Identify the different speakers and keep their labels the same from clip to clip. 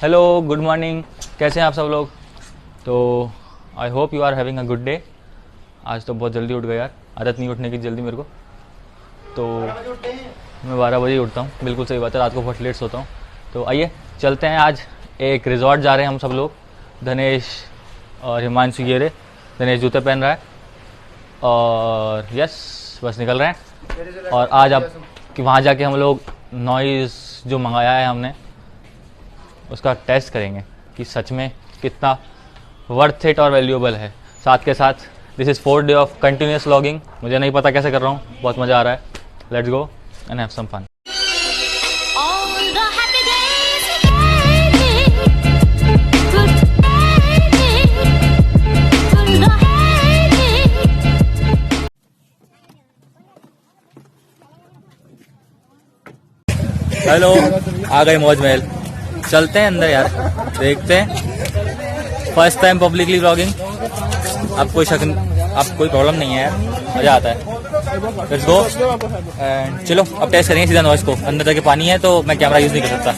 Speaker 1: Hello, good morning. कैसे हैं आप सब लोग? तो I hope you are having a good day. आज तो बहुत जल्दी उठ गया यार, आदत नहीं उठने की जल्दी मेरे को। तो मैं 12 बजे उठता हूँ, बिल्कुल सही बात है। रात को बहुत लेट सोता हूँ। तो आइए चलते हैं, आज एक रिजॉर्ट जा रहे हैं हम सब लोग। धनेश और हिमांशु ये रहे। धनेश जूते पहन रहा है और यस बस निकल रहे हैं। और आज आप कि वहाँ जाके हम लोग नॉइज़ जो मंगाया है हमने उसका टेस्ट करेंगे कि सच में कितना वर्थ इट और वैल्यूएबल है। साथ के साथ this is 4 day of continuous vlogging. मुझे नहीं पता कैसे कर रहा हूँ, बहुत मज़ा आ रहा है। Let's go and have some fun. Hello, आ गए मौज महल। चलते हैं अंदर यार, देखते हैं। First time publicly vlogging. अब कोई अब कोई प्रॉब्लम नहीं है यार, मज़ा आता है। लेट्स गो एंड चलो अब टेस्ट करेंगे सीधा नॉइस को। अंदर जाके पानी है तो मैं कैमरा यूज़ नहीं कर सकता।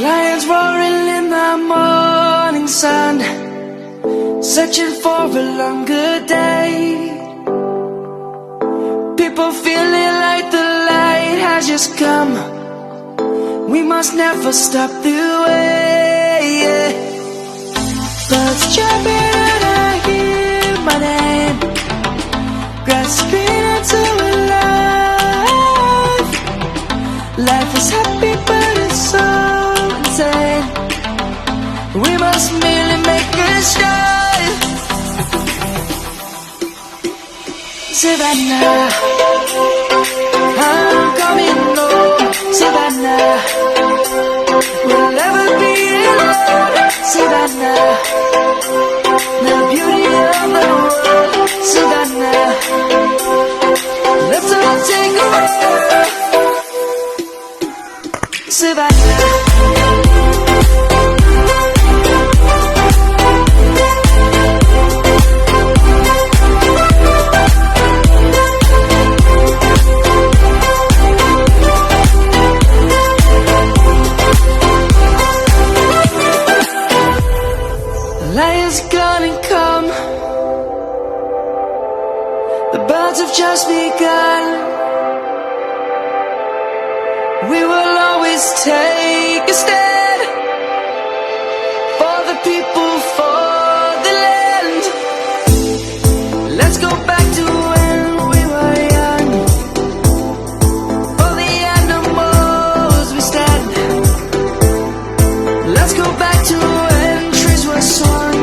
Speaker 2: Lions roaring in the morning sun, searching for a longer day. People feeling like the light has just come. We must never stop the way. Birds chirping and I hear my name, grasping into life. Life is happy but it's so insane. We must merely make a start. Savannah, I'm coming home. Savannah, we'll never be alone. Savannah, the beauty of the world. Savannah, let's all take a ride. Savannah. Lion's gonna come. The birds have just begun. We will always take a stand for the people, for the land. Let's go back to when we were young. For the animals we stand. Let's go back to when trees were swung.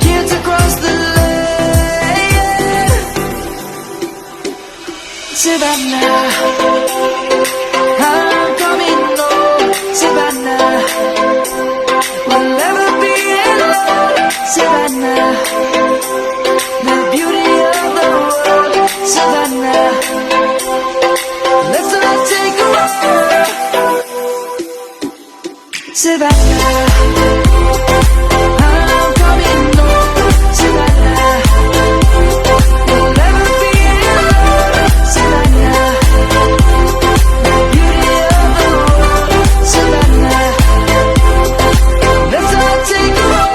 Speaker 2: Kids across the land. Savannah, I'm coming home. Savannah, we'll never be alone. Savannah, the beauty of the world. Savannah, let's all take a ride. Savannah, I'm coming home. Savannah, we'll never be alone. Savannah, the beauty of the world. Savannah, let's all take a ride.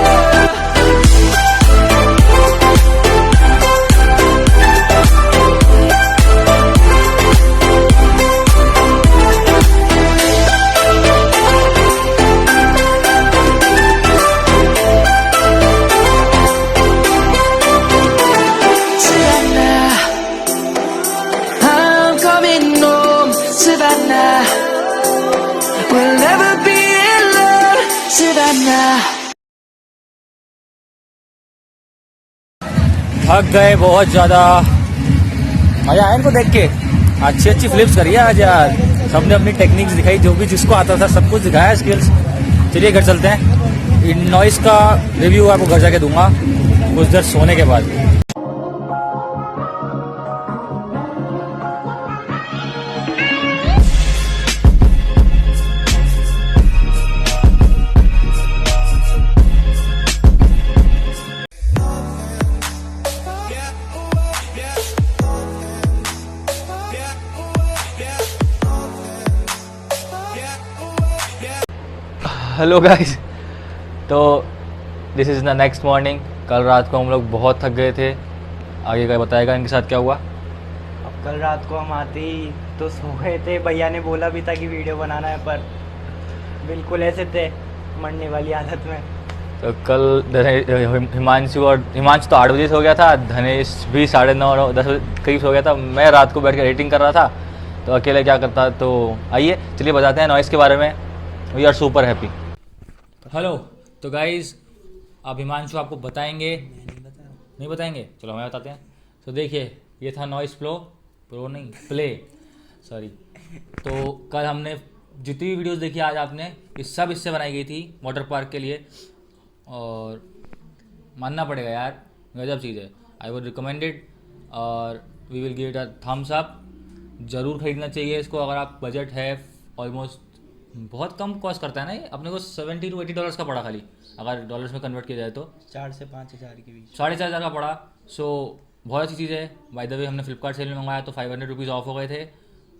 Speaker 2: Savannah, I'm coming home. Savannah, we'll never be alone. Savannah.
Speaker 1: थक गए बहुत ज़्यादा। मज़ा आया इनको देख के, अच्छी अच्छी फ्लिप्स करी है आज यार। सबने अपनी टेक्निक्स दिखाई, जो भी जिसको आता था सब कुछ दिखाया स्किल्स। चलिए घर चलते हैं। नॉइस का रिव्यू आपको घर जाके दूंगा कुछ देर सोने के बाद। हेलो गाइस, तो this is the next morning. कल रात को हम लोग बहुत थक गए थे। आगे का बताएगा इनके साथ क्या हुआ।
Speaker 3: अब कल रात को हम आते ही तो सो गए थे। भैया ने बोला भी था कि वीडियो बनाना है, पर बिल्कुल ऐसे थे मरने वाली हालत में।
Speaker 1: तो कल हिमांशु तो 8 बजे सो गया था, धनेश भी 9:30 10 बजे करीब सो गया था। मैं रात को बैठ कर एडिटिंग कर रहा था, तो अकेले क्या करता। तो आइए चलिए बताते हैं नॉइस के बारे में। We are super happy. Hello, तो गाइज अब हिमांशु आपको बताएंगे। नहीं बताएंगे, चलो हमें बताते हैं। तो देखिए, ये था नॉइस प्ले सॉरी। तो कल हमने जितनी भी वीडियोस देखी आज आपने, ये सब इससे बनाई गई थी वाटर पार्क के लिए। और मानना पड़ेगा यार, गजब चीज़ है। आई वुड रिकमेंडेड और we will give it a thumbs up. ज़रूर खरीदना चाहिए इसको अगर आप बजट है। ऑलमोस्ट बहुत कम कॉस्ट करता है ना ये, अपने को $70 to $80 का पड़ा खाली, अगर डॉलर्स में कन्वर्ट किया जाए तो
Speaker 3: 4 से 5 हज़ार के बीच,
Speaker 1: 4,500 का पड़ा। सो बहुत अच्छी चीज़ है। बाय द वे हमने फ्लिपकार्ट सेल में मंगाया तो 500 रुपीज़ ऑफ हो गए थे,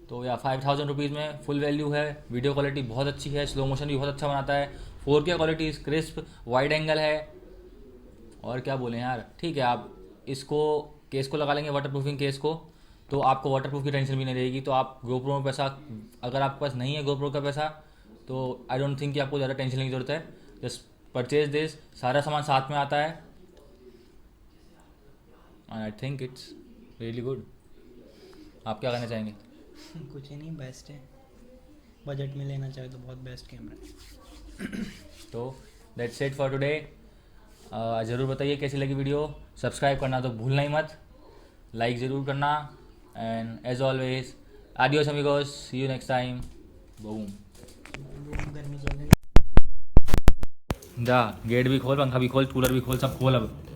Speaker 1: तो या 5000 रुपीज़ में फुल वैल्यू है। वीडियो क्वालिटी बहुत अच्छी है, स्लो मोशन भी बहुत अच्छा बनाता है, 4K quality, crisp, wide angle है। और क्या बोलें यार, ठीक है। आप इसको केस को लगा लेंगे, वाटर प्रूफिंग केस को, तो आपको वाटर प्रूफ की टेंशन भी नहीं रहेगी। तो आप गोप्रो में पैसा, अगर आपके पास नहीं है गोप्रो का पैसा, तो आई डोंट थिंक कि आपको ज़्यादा टेंशन लेने की ज़रूरत है। जस्ट परचेज दिस, सारा सामान साथ में आता है and I think it's really good. आप क्या कहना चाहेंगे?
Speaker 3: कुछ ही नहीं, बेस्ट है। बजट में लेना चाहे तो बहुत बेस्ट कैमरा।
Speaker 1: तो दैट्स इट फॉर टुडे। ज़रूर बताइए कैसी लगी वीडियो। सब्सक्राइब करना तो भूलना ही मत, लाइक ज़रूर करना। And as always, adios amigos, see you next time. Boom.
Speaker 3: गर्मी चल रही है।
Speaker 1: जा, गेट भी खोल, पंखा भी खोल, कूलर भी खोल, सब खोल अब।